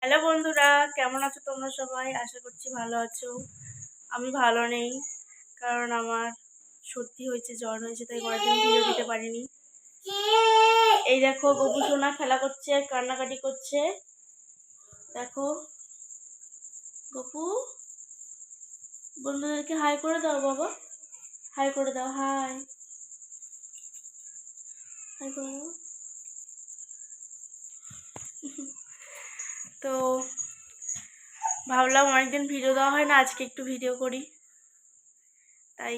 Hello বন্ধুরা, কেমন আছো তোমরা সবাই? আশা করছি ভালো আছো। আমি ভালো নেই, কারণ আমার সর্দি হয়েছে, জ্বর হয়েছে, তাই কয়েকদিন ভিডিও দিতে পারিনি। এই দেখো, গপু সোনা খেলা করছে, কান্নাকাটি করছে। দেখো গপু, বন্ধুদেরকে হাই করে দাও বাবা, হাই করে দাও, হাই হাই করে দাও। তো ভাবলাম অনেকদিন ভিডিও দেওয়া হয় না, আজকে একটু ভিডিও করি, তাই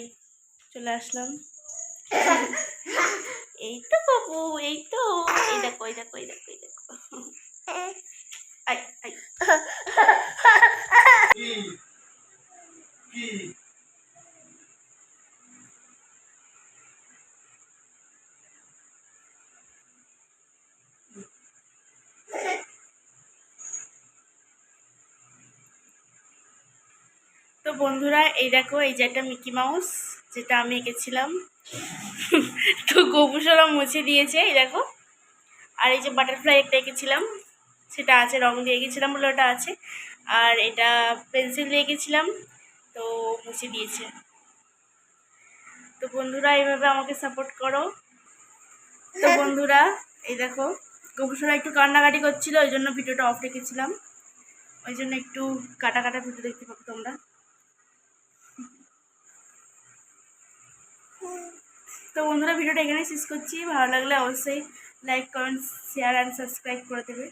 চলে আসলাম। এই তো বাবু, এই তো, এই দেখো, এই দেখো, এই দেখো, এই দেখো। I I. তো বন্ধুরা, এই দেখো, এই যে একটা মিকি মাউস, যেটা আমি এঁকেছিলাম। তো গোপুসরা মুছে দিয়েছে, এই দেখো। আর এই যে বাটারফ্লাই একটা এঁকেছিলাম, সেটা আছে, রং দিয়ে এঁকেছিলাম বলে ওটা আছে। আর এটা পেন্সিল দিয়ে এঁকেছিলাম, তো মুছে দিয়েছে। তো বন্ধুরা, এইভাবে আমাকে সাপোর্ট করো। তো বন্ধুরা, এই দেখো, গোপুসরা একটু কান্নাকাটি করছিল, ওই জন্য ভিডিওটা অফ রেখেছিলাম। ওই জন্য একটু কাটা কাটা ভিডিও দেখতে পাবো তোমরা। তো বন্ধুরা, ভিডিওটা এখানেই শেষ করছি। ভালো লাগলে অবশ্যই like, comment, share and subscribe করে দেবে।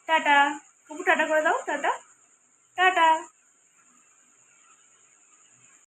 টাটা। কুকু টাটা করে দাও, টাটা টাটা।